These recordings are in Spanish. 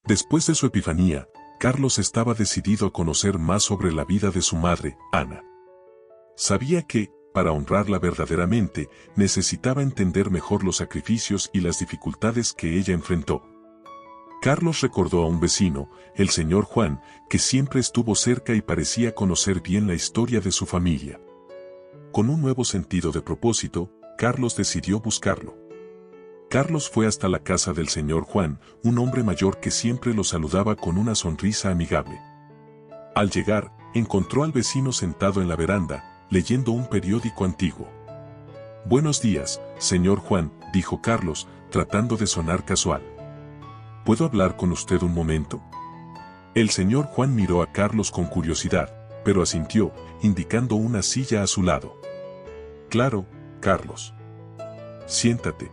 Después de su epifanía, Carlos estaba decidido a conocer más sobre la vida de su madre, Ana. Sabía que, para honrarla verdaderamente, necesitaba entender mejor los sacrificios y las dificultades que ella enfrentó. Carlos recordó a un vecino, el señor Juan, que siempre estuvo cerca y parecía conocer bien la historia de su familia. Con un nuevo sentido de propósito, Carlos decidió buscarlo. Carlos fue hasta la casa del señor Juan, un hombre mayor que siempre lo saludaba con una sonrisa amigable. Al llegar, encontró al vecino sentado en la veranda, leyendo un periódico antiguo. «Buenos días, señor Juan», dijo Carlos, tratando de sonar casual. «¿Puedo hablar con usted un momento?». El señor Juan miró a Carlos con curiosidad, pero asintió, indicando una silla a su lado. «Claro, Carlos. Siéntate.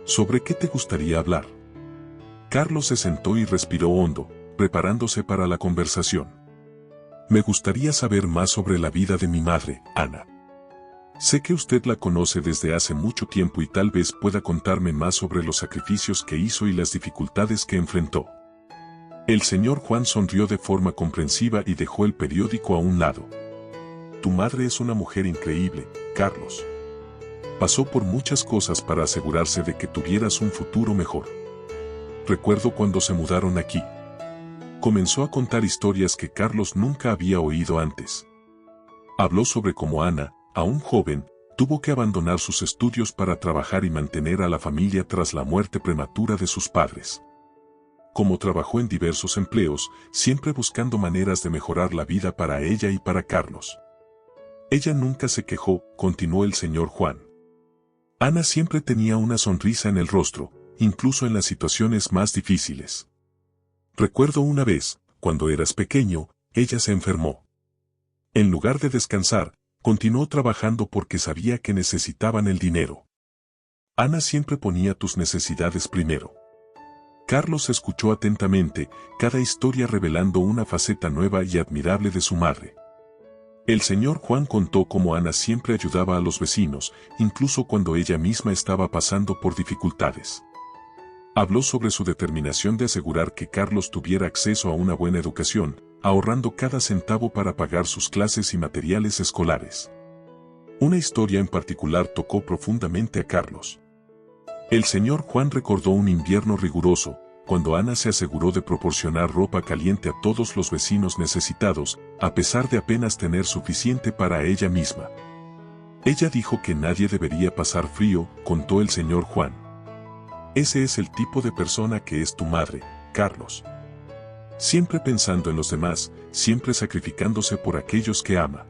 ¿Sobre qué te gustaría hablar?». Carlos se sentó y respiró hondo, preparándose para la conversación. «Me gustaría saber más sobre la vida de mi madre, Ana. Sé que usted la conoce desde hace mucho tiempo y tal vez pueda contarme más sobre los sacrificios que hizo y las dificultades que enfrentó». El señor Juan sonrió de forma comprensiva y dejó el periódico a un lado. «Tu madre es una mujer increíble, Carlos. Pasó por muchas cosas para asegurarse de que tuvieras un futuro mejor. Recuerdo cuando se mudaron aquí». Comenzó a contar historias que Carlos nunca había oído antes. Habló sobre cómo Ana, aún joven, tuvo que abandonar sus estudios para trabajar y mantener a la familia tras la muerte prematura de sus padres. Cómo trabajó en diversos empleos, siempre buscando maneras de mejorar la vida para ella y para Carlos. «Ella nunca se quejó», continuó el señor Juan. «Ana siempre tenía una sonrisa en el rostro, incluso en las situaciones más difíciles. Recuerdo una vez, cuando eras pequeño, ella se enfermó. En lugar de descansar, continuó trabajando porque sabía que necesitaban el dinero. Ana siempre ponía tus necesidades primero». Carlos escuchó atentamente, cada historia revelando una faceta nueva y admirable de su madre. El señor Juan contó cómo Ana siempre ayudaba a los vecinos, incluso cuando ella misma estaba pasando por dificultades. Habló sobre su determinación de asegurar que Carlos tuviera acceso a una buena educación, ahorrando cada centavo para pagar sus clases y materiales escolares. Una historia en particular tocó profundamente a Carlos. El señor Juan recordó un invierno riguroso, cuando Ana se aseguró de proporcionar ropa caliente a todos los vecinos necesitados, a pesar de apenas tener suficiente para ella misma. «Ella dijo que nadie debería pasar frío», contó el señor Juan. «Ese es el tipo de persona que es tu madre, Carlos. Siempre pensando en los demás, siempre sacrificándose por aquellos que ama».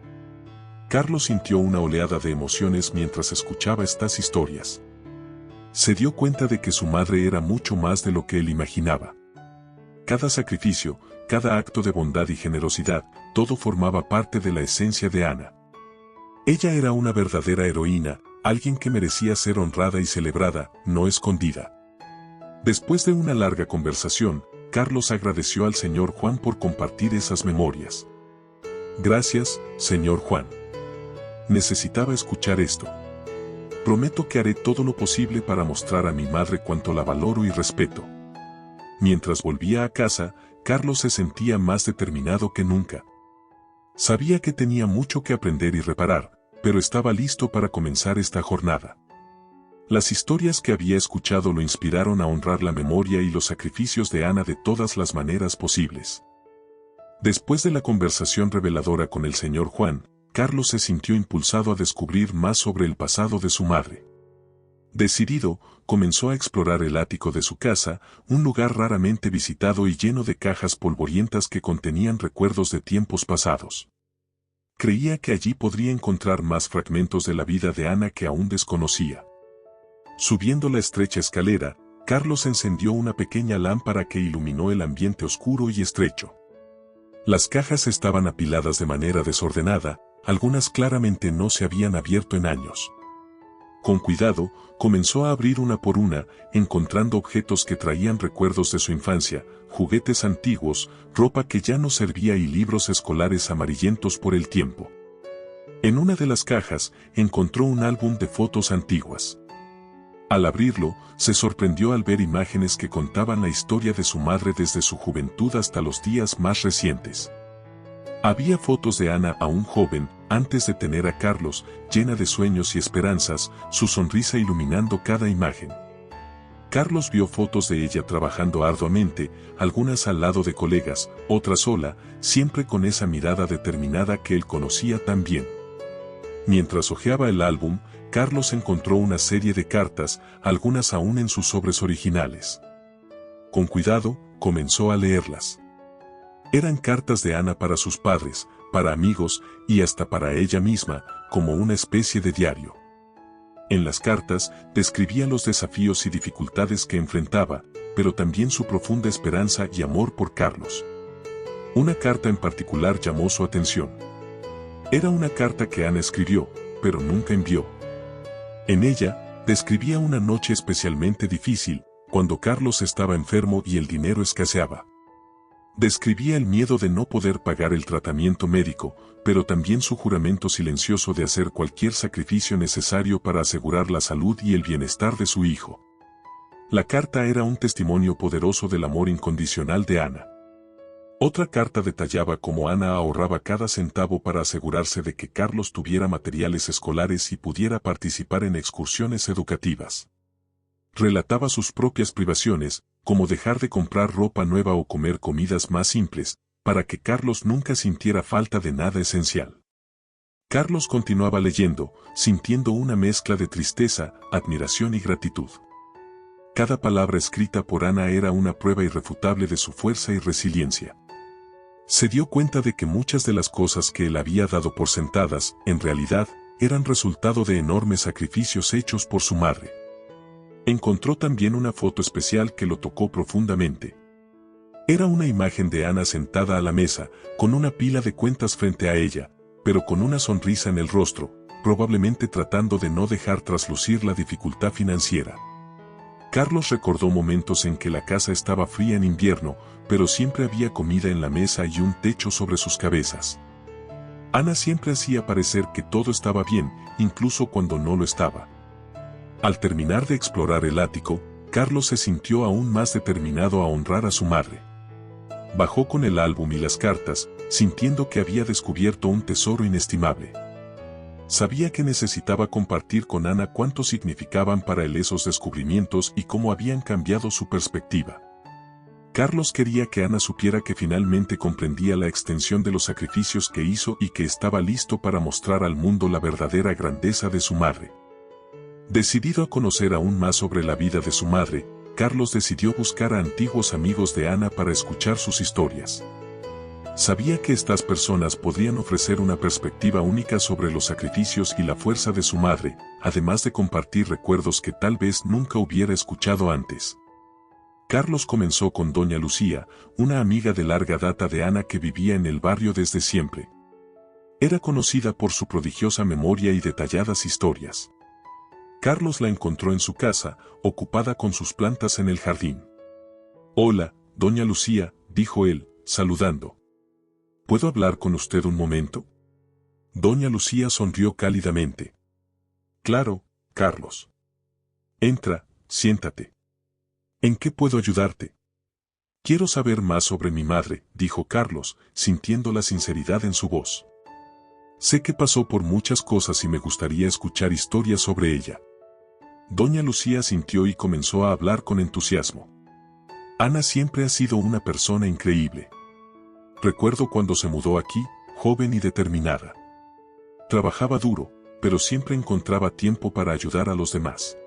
Carlos sintió una oleada de emociones mientras escuchaba estas historias. Se dio cuenta de que su madre era mucho más de lo que él imaginaba. Cada sacrificio, cada acto de bondad y generosidad, todo formaba parte de la esencia de Ana. Ella era una verdadera heroína, alguien que merecía ser honrada y celebrada, no escondida. Después de una larga conversación, Carlos agradeció al señor Juan por compartir esas memorias. «Gracias, señor Juan. Necesitaba escuchar esto. Prometo que haré todo lo posible para mostrar a mi madre cuánto la valoro y respeto». Mientras volvía a casa, Carlos se sentía más determinado que nunca. Sabía que tenía mucho que aprender y reparar, pero estaba listo para comenzar esta jornada. Las historias que había escuchado lo inspiraron a honrar la memoria y los sacrificios de Ana de todas las maneras posibles. Después de la conversación reveladora con el señor Juan, Carlos se sintió impulsado a descubrir más sobre el pasado de su madre. Decidido, comenzó a explorar el ático de su casa, un lugar raramente visitado y lleno de cajas polvorientas que contenían recuerdos de tiempos pasados. Creía que allí podría encontrar más fragmentos de la vida de Ana que aún desconocía. Subiendo la estrecha escalera, Carlos encendió una pequeña lámpara que iluminó el ambiente oscuro y estrecho. Las cajas estaban apiladas de manera desordenada, algunas claramente no se habían abierto en años. Con cuidado, comenzó a abrir una por una, encontrando objetos que traían recuerdos de su infancia, juguetes antiguos, ropa que ya no servía y libros escolares amarillentos por el tiempo. En una de las cajas, encontró un álbum de fotos antiguas. Al abrirlo, se sorprendió al ver imágenes que contaban la historia de su madre desde su juventud hasta los días más recientes. Había fotos de Ana aún joven, antes de tener a Carlos, llena de sueños y esperanzas, su sonrisa iluminando cada imagen. Carlos vio fotos de ella trabajando arduamente, algunas al lado de colegas, otras sola, siempre con esa mirada determinada que él conocía tan bien. Mientras hojeaba el álbum, Carlos encontró una serie de cartas, algunas aún en sus sobres originales. Con cuidado, comenzó a leerlas. Eran cartas de Ana para sus padres, para amigos y hasta para ella misma, como una especie de diario. En las cartas, describía los desafíos y dificultades que enfrentaba, pero también su profunda esperanza y amor por Carlos. Una carta en particular llamó su atención. Era una carta que Ana escribió, pero nunca envió. En ella, describía una noche especialmente difícil, cuando Carlos estaba enfermo y el dinero escaseaba. Describía el miedo de no poder pagar el tratamiento médico, pero también su juramento silencioso de hacer cualquier sacrificio necesario para asegurar la salud y el bienestar de su hijo. La carta era un testimonio poderoso del amor incondicional de Ana. Otra carta detallaba cómo Ana ahorraba cada centavo para asegurarse de que Carlos tuviera materiales escolares y pudiera participar en excursiones educativas. Relataba sus propias privaciones, como dejar de comprar ropa nueva o comer comidas más simples, para que Carlos nunca sintiera falta de nada esencial. Carlos continuaba leyendo, sintiendo una mezcla de tristeza, admiración y gratitud. Cada palabra escrita por Ana era una prueba irrefutable de su fuerza y resiliencia. Se dio cuenta de que muchas de las cosas que él había dado por sentadas, en realidad, eran resultado de enormes sacrificios hechos por su madre. Encontró también una foto especial que lo tocó profundamente. Era una imagen de Ana sentada a la mesa, con una pila de cuentas frente a ella, pero con una sonrisa en el rostro, probablemente tratando de no dejar traslucir la dificultad financiera. Carlos recordó momentos en que la casa estaba fría en invierno, pero siempre había comida en la mesa y un techo sobre sus cabezas. Ana siempre hacía parecer que todo estaba bien, incluso cuando no lo estaba. Al terminar de explorar el ático, Carlos se sintió aún más determinado a honrar a su madre. Bajó con el álbum y las cartas, sintiendo que había descubierto un tesoro inestimable. Sabía que necesitaba compartir con Ana cuánto significaban para él esos descubrimientos y cómo habían cambiado su perspectiva. Carlos quería que Ana supiera que finalmente comprendía la extensión de los sacrificios que hizo y que estaba listo para mostrar al mundo la verdadera grandeza de su madre. Decidido a conocer aún más sobre la vida de su madre, Carlos decidió buscar a antiguos amigos de Ana para escuchar sus historias. Sabía que estas personas podrían ofrecer una perspectiva única sobre los sacrificios y la fuerza de su madre, además de compartir recuerdos que tal vez nunca hubiera escuchado antes. Carlos comenzó con doña Lucía, una amiga de larga data de Ana que vivía en el barrio desde siempre. Era conocida por su prodigiosa memoria y detalladas historias. Carlos la encontró en su casa, ocupada con sus plantas en el jardín. «Hola, doña Lucía», dijo él, saludando. «¿Puedo hablar con usted un momento?» Doña Lucía sonrió cálidamente. «Claro, Carlos. Entra, siéntate. ¿En qué puedo ayudarte?» «Quiero saber más sobre mi madre», dijo Carlos, sintiendo la sinceridad en su voz. «Sé que pasó por muchas cosas y me gustaría escuchar historias sobre ella». Doña Lucía sintió y comenzó a hablar con entusiasmo. «Ana siempre ha sido una persona increíble. Recuerdo cuando se mudó aquí, joven y determinada. Trabajaba duro, pero siempre encontraba tiempo para ayudar a los demás.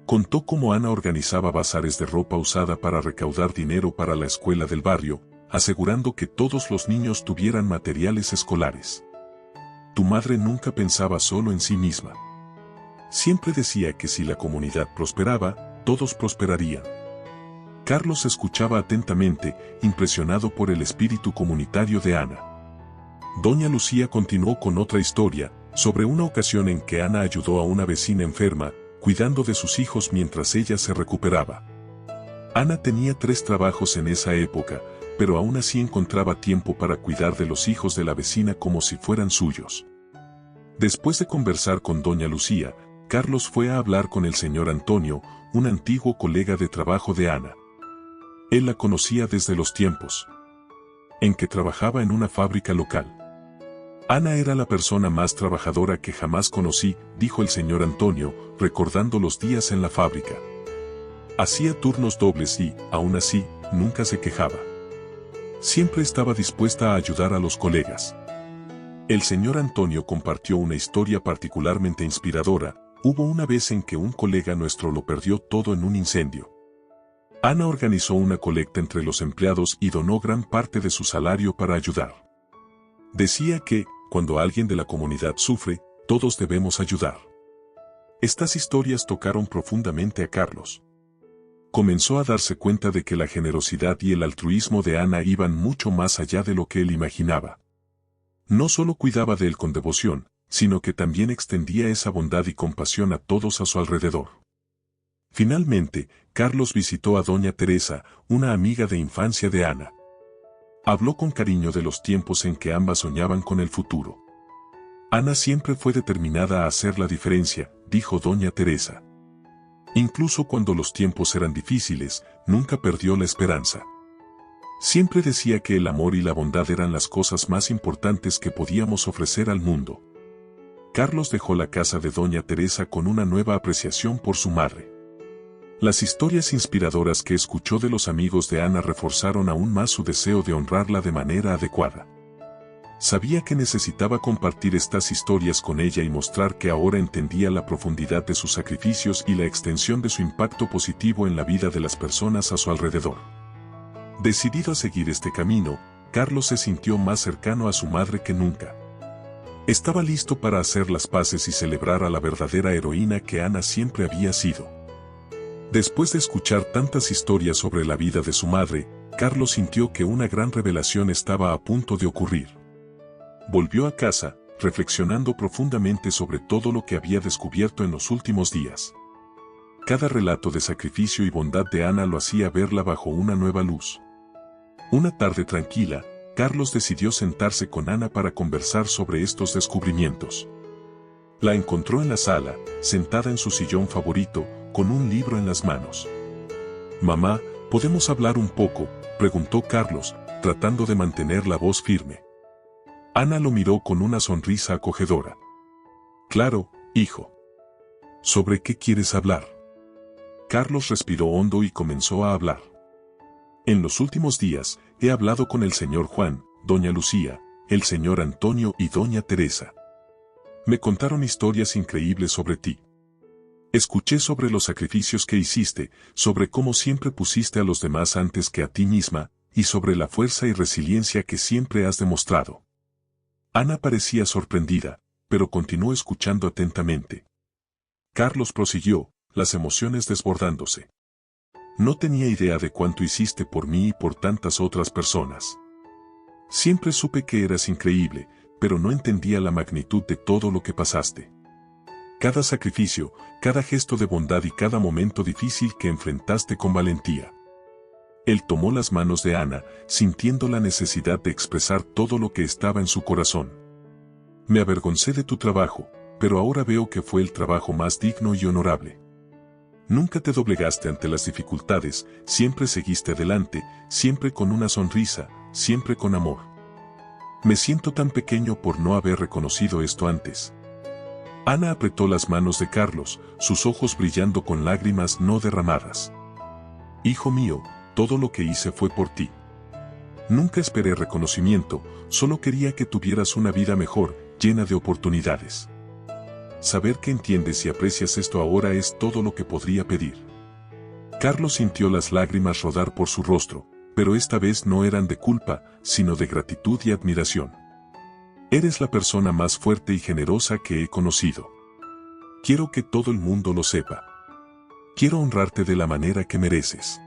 Contó cómo Ana organizaba bazares de ropa usada para recaudar dinero para la escuela del barrio, asegurando que todos los niños tuvieran materiales escolares. Tu madre nunca pensaba solo en sí misma. Siempre decía que si la comunidad prosperaba, todos prosperarían». Carlos escuchaba atentamente, impresionado por el espíritu comunitario de Ana. Doña Lucía continuó con otra historia, sobre una ocasión en que Ana ayudó a una vecina enferma, cuidando de sus hijos mientras ella se recuperaba. Ana tenía 3 trabajos en esa época, pero aún así encontraba tiempo para cuidar de los hijos de la vecina como si fueran suyos. Después de conversar con doña Lucía, Carlos fue a hablar con el señor Antonio, un antiguo colega de trabajo de Ana. Él la conocía desde los tiempos en que trabajaba en una fábrica local. Ana era la persona más trabajadora que jamás conocí, dijo el señor Antonio, recordando los días en la fábrica. Hacía turnos dobles y, aún así, nunca se quejaba. Siempre estaba dispuesta a ayudar a los colegas. El señor Antonio compartió una historia particularmente inspiradora. Hubo una vez en que un colega nuestro lo perdió todo en un incendio. Ana organizó una colecta entre los empleados y donó gran parte de su salario para ayudar. Decía que, cuando alguien de la comunidad sufre, todos debemos ayudar. Estas historias tocaron profundamente a Carlos. Comenzó a darse cuenta de que la generosidad y el altruismo de Ana iban mucho más allá de lo que él imaginaba. No solo cuidaba de él con devoción, sino que también extendía esa bondad y compasión a todos a su alrededor. Finalmente, Carlos visitó a doña Teresa, una amiga de infancia de Ana. Habló con cariño de los tiempos en que ambas soñaban con el futuro. Ana siempre fue determinada a hacer la diferencia, dijo doña Teresa. Incluso cuando los tiempos eran difíciles, nunca perdió la esperanza. Siempre decía que el amor y la bondad eran las cosas más importantes que podíamos ofrecer al mundo. Carlos dejó la casa de doña Teresa con una nueva apreciación por su madre. Las historias inspiradoras que escuchó de los amigos de Ana reforzaron aún más su deseo de honrarla de manera adecuada. Sabía que necesitaba compartir estas historias con ella y mostrar que ahora entendía la profundidad de sus sacrificios y la extensión de su impacto positivo en la vida de las personas a su alrededor. Decidido a seguir este camino, Carlos se sintió más cercano a su madre que nunca. Estaba listo para hacer las paces y celebrar a la verdadera heroína que Ana siempre había sido. Después de escuchar tantas historias sobre la vida de su madre, Carlos sintió que una gran revelación estaba a punto de ocurrir. Volvió a casa, reflexionando profundamente sobre todo lo que había descubierto en los últimos días. Cada relato de sacrificio y bondad de Ana lo hacía verla bajo una nueva luz. Una tarde tranquila, Carlos decidió sentarse con Ana para conversar sobre estos descubrimientos. La encontró en la sala, sentada en su sillón favorito, con un libro en las manos. «Mamá, ¿podemos hablar un poco?», preguntó Carlos, tratando de mantener la voz firme. Ana lo miró con una sonrisa acogedora. «Claro, hijo. ¿Sobre qué quieres hablar?». Carlos respiró hondo y comenzó a hablar. «En los últimos días, he hablado con el señor Juan, doña Lucía, el señor Antonio y doña Teresa. Me contaron historias increíbles sobre ti. Escuché sobre los sacrificios que hiciste, sobre cómo siempre pusiste a los demás antes que a ti misma, y sobre la fuerza y resiliencia que siempre has demostrado». Ana parecía sorprendida, pero continuó escuchando atentamente. Carlos prosiguió, las emociones desbordándose. «No tenía idea de cuánto hiciste por mí y por tantas otras personas. Siempre supe que eras increíble, pero no entendía la magnitud de todo lo que pasaste. Cada sacrificio, cada gesto de bondad y cada momento difícil que enfrentaste con valentía». Él tomó las manos de Ana, sintiendo la necesidad de expresar todo lo que estaba en su corazón. «Me avergoncé de tu trabajo, pero ahora veo que fue el trabajo más digno y honorable. Nunca te doblegaste ante las dificultades, siempre seguiste adelante, siempre con una sonrisa, siempre con amor. Me siento tan pequeño por no haber reconocido esto antes». Ana apretó las manos de Carlos, sus ojos brillando con lágrimas no derramadas. «Hijo mío, todo lo que hice fue por ti. Nunca esperé reconocimiento, solo quería que tuvieras una vida mejor, llena de oportunidades. Saber que entiendes y aprecias esto ahora es todo lo que podría pedir». Carlos sintió las lágrimas rodar por su rostro, pero esta vez no eran de culpa, sino de gratitud y admiración. «Eres la persona más fuerte y generosa que he conocido. Quiero que todo el mundo lo sepa. Quiero honrarte de la manera que mereces».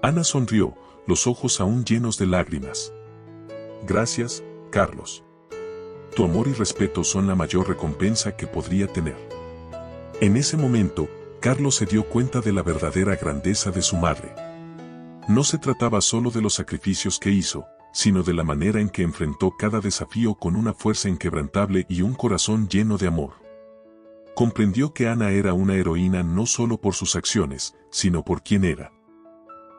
Ana sonrió, los ojos aún llenos de lágrimas. «Gracias, Carlos. Tu amor y respeto son la mayor recompensa que podría tener». En ese momento, Carlos se dio cuenta de la verdadera grandeza de su madre. No se trataba solo de los sacrificios que hizo, sino de la manera en que enfrentó cada desafío con una fuerza inquebrantable y un corazón lleno de amor. Comprendió que Ana era una heroína no solo por sus acciones, sino por quien era.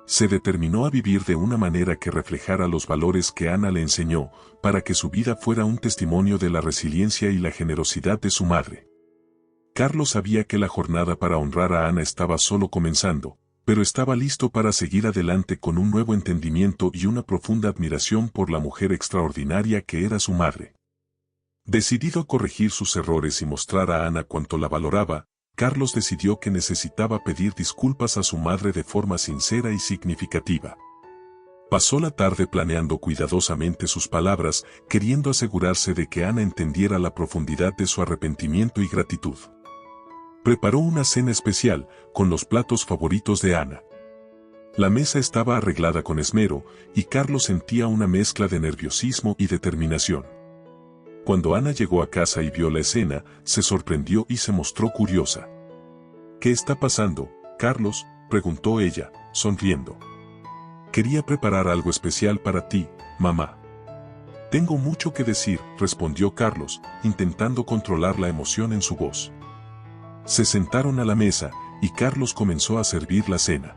Se determinó a vivir de una manera que reflejara los valores que Ana le enseñó, para que su vida fuera un testimonio de la resiliencia y la generosidad de su madre. Carlos sabía que la jornada para honrar a Ana estaba solo comenzando, pero estaba listo para seguir adelante con un nuevo entendimiento y una profunda admiración por la mujer extraordinaria que era su madre. Decidido a corregir sus errores y mostrar a Ana cuánto la valoraba, Carlos decidió que necesitaba pedir disculpas a su madre de forma sincera y significativa. Pasó la tarde planeando cuidadosamente sus palabras, queriendo asegurarse de que Ana entendiera la profundidad de su arrepentimiento y gratitud. Preparó una cena especial, con los platos favoritos de Ana. La mesa estaba arreglada con esmero, y Carlos sentía una mezcla de nerviosismo y determinación. Cuando Ana llegó a casa y vio la escena, se sorprendió y se mostró curiosa. «¿Qué está pasando, Carlos?», preguntó ella, sonriendo. «Quería preparar algo especial para ti, mamá». «Tengo mucho que decir», respondió Carlos, intentando controlar la emoción en su voz. Se sentaron a la mesa, y Carlos comenzó a servir la cena.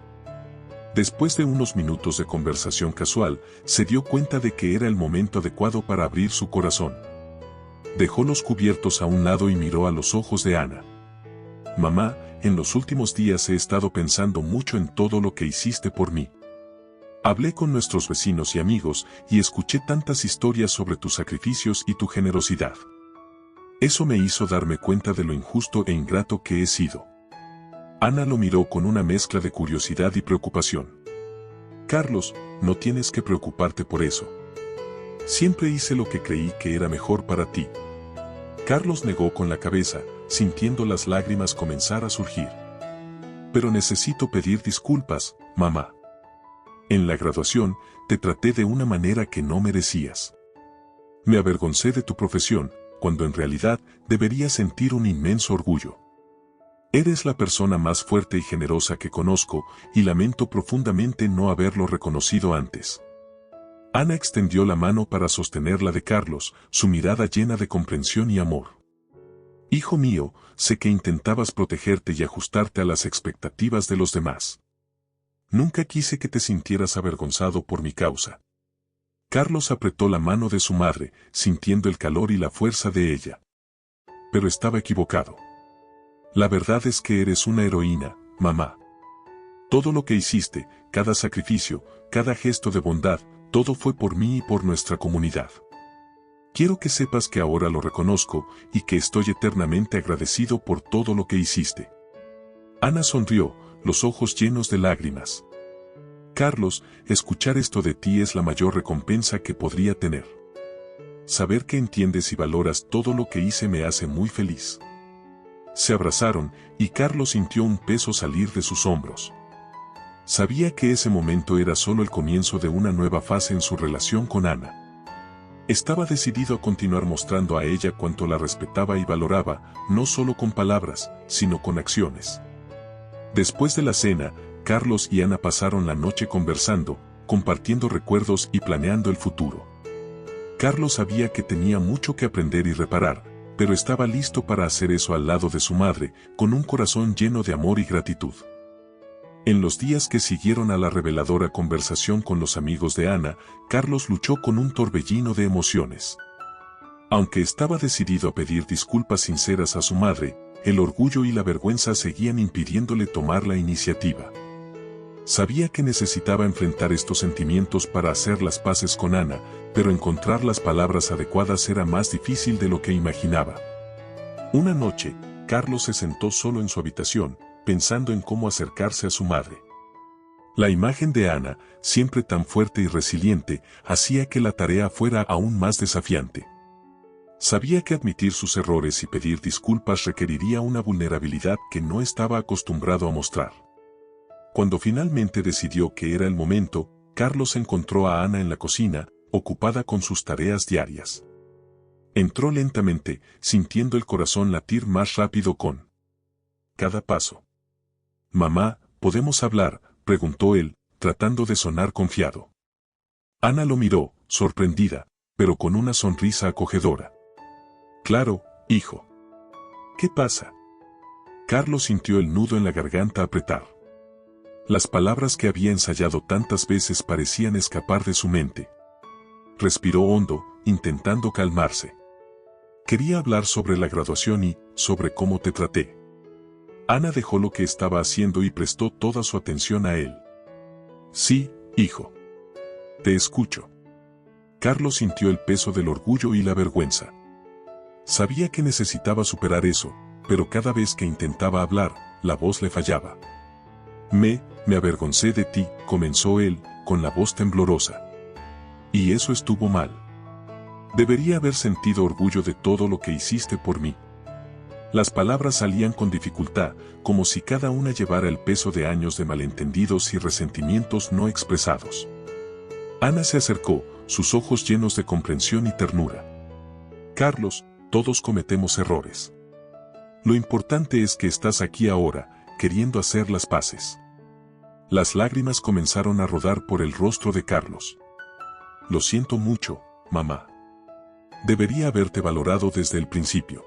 Después de unos minutos de conversación casual, se dio cuenta de que era el momento adecuado para abrir su corazón. Dejó los cubiertos a un lado y miró a los ojos de Ana. «Mamá, en los últimos días he estado pensando mucho en todo lo que hiciste por mí. Hablé con nuestros vecinos y amigos y escuché tantas historias sobre tus sacrificios y tu generosidad. Eso me hizo darme cuenta de lo injusto e ingrato que he sido». Ana lo miró con una mezcla de curiosidad y preocupación. «Carlos, no tienes que preocuparte por eso. Siempre hice lo que creí que era mejor para ti». Carlos negó con la cabeza, sintiendo las lágrimas comenzar a surgir. «Pero necesito pedir disculpas, mamá. En la graduación, te traté de una manera que no merecías. Me avergoncé de tu profesión, cuando en realidad deberías sentir un inmenso orgullo. Eres la persona más fuerte y generosa que conozco, y lamento profundamente no haberlo reconocido antes». Ana extendió la mano para sostener la de Carlos, su mirada llena de comprensión y amor. «Hijo mío, sé que intentabas protegerte y ajustarte a las expectativas de los demás. Nunca quise que te sintieras avergonzado por mi causa». Carlos apretó la mano de su madre, sintiendo el calor y la fuerza de ella. Pero estaba equivocado. «La verdad es que eres una heroína, mamá. Todo lo que hiciste, cada sacrificio, cada gesto de bondad, todo fue por mí y por nuestra comunidad. Quiero que sepas que ahora lo reconozco y que estoy eternamente agradecido por todo lo que hiciste». Ana sonrió, los ojos llenos de lágrimas. «Carlos, escuchar esto de ti es la mayor recompensa que podría tener. Saber que entiendes y valoras todo lo que hice me hace muy feliz». Se abrazaron, y Carlos sintió un peso salir de sus hombros. Sabía que ese momento era solo el comienzo de una nueva fase en su relación con Ana. Estaba decidido a continuar mostrando a ella cuánto la respetaba y valoraba, no solo con palabras, sino con acciones. Después de la cena, Carlos y Ana pasaron la noche conversando, compartiendo recuerdos y planeando el futuro. Carlos sabía que tenía mucho que aprender y reparar, pero estaba listo para hacer eso al lado de su madre, con un corazón lleno de amor y gratitud. En los días que siguieron a la reveladora conversación con los amigos de Ana, Carlos luchó con un torbellino de emociones. Aunque estaba decidido a pedir disculpas sinceras a su madre, el orgullo y la vergüenza seguían impidiéndole tomar la iniciativa. Sabía que necesitaba enfrentar estos sentimientos para hacer las paces con Ana, pero encontrar las palabras adecuadas era más difícil de lo que imaginaba. Una noche, Carlos se sentó solo en su habitación, pensando en cómo acercarse a su madre. La imagen de Ana, siempre tan fuerte y resiliente, hacía que la tarea fuera aún más desafiante. Sabía que admitir sus errores y pedir disculpas requeriría una vulnerabilidad que no estaba acostumbrado a mostrar. Cuando finalmente decidió que era el momento, Carlos encontró a Ana en la cocina, ocupada con sus tareas diarias. Entró lentamente, sintiendo el corazón latir más rápido con cada paso. «Mamá, ¿podemos hablar?», preguntó él, tratando de sonar confiado. Ana lo miró, sorprendida, pero con una sonrisa acogedora. «Claro, hijo. ¿Qué pasa?», Carlos sintió el nudo en la garganta apretar. Las palabras que había ensayado tantas veces parecían escapar de su mente. Respiró hondo, intentando calmarse. Quería hablar sobre la graduación y sobre cómo te traté. Ana dejó lo que estaba haciendo y prestó toda su atención a él. Sí, hijo. Te escucho. Carlos sintió el peso del orgullo y la vergüenza. Sabía que necesitaba superar eso, pero cada vez que intentaba hablar, la voz le fallaba. Me avergoncé de ti, comenzó él, con la voz temblorosa. Y eso estuvo mal. Debería haber sentido orgullo de todo lo que hiciste por mí. Las palabras salían con dificultad, como si cada una llevara el peso de años de malentendidos y resentimientos no expresados. Ana se acercó, sus ojos llenos de comprensión y ternura. Carlos, todos cometemos errores. Lo importante es que estás aquí ahora, queriendo hacer las paces. Las lágrimas comenzaron a rodar por el rostro de Carlos. Lo siento mucho, mamá. Debería haberte valorado desde el principio.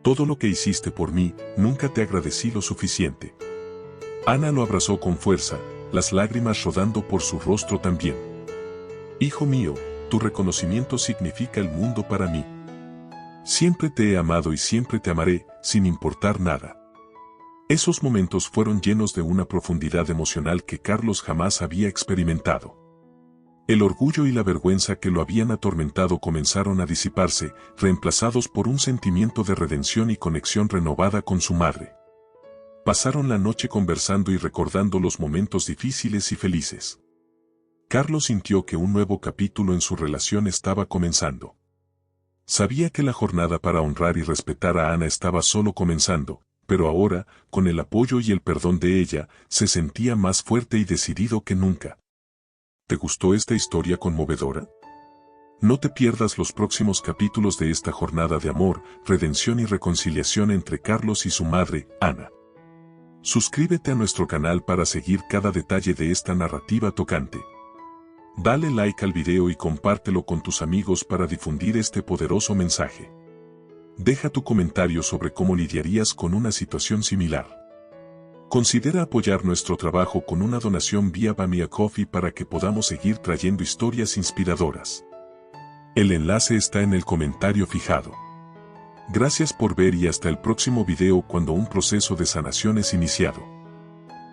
Todo lo que hiciste por mí, nunca te agradecí lo suficiente. Ana lo abrazó con fuerza, las lágrimas rodando por su rostro también. Hijo mío, tu reconocimiento significa el mundo para mí. Siempre te he amado y siempre te amaré, sin importar nada. Esos momentos fueron llenos de una profundidad emocional que Carlos jamás había experimentado. El orgullo y la vergüenza que lo habían atormentado comenzaron a disiparse, reemplazados por un sentimiento de redención y conexión renovada con su madre. Pasaron la noche conversando y recordando los momentos difíciles y felices. Carlos sintió que un nuevo capítulo en su relación estaba comenzando. Sabía que la jornada para honrar y respetar a Ana estaba solo comenzando, pero ahora, con el apoyo y el perdón de ella, se sentía más fuerte y decidido que nunca. ¿Te gustó esta historia conmovedora? No te pierdas los próximos capítulos de esta jornada de amor, redención y reconciliación entre Carlos y su madre, Ana. Suscríbete a nuestro canal para seguir cada detalle de esta narrativa tocante. Dale like al video y compártelo con tus amigos para difundir este poderoso mensaje. Deja tu comentario sobre cómo lidiarías con una situación similar. Considera apoyar nuestro trabajo con una donación vía Buy Me a Coffee para que podamos seguir trayendo historias inspiradoras. El enlace está en el comentario fijado. Gracias por ver y hasta el próximo video cuando un proceso de sanación es iniciado.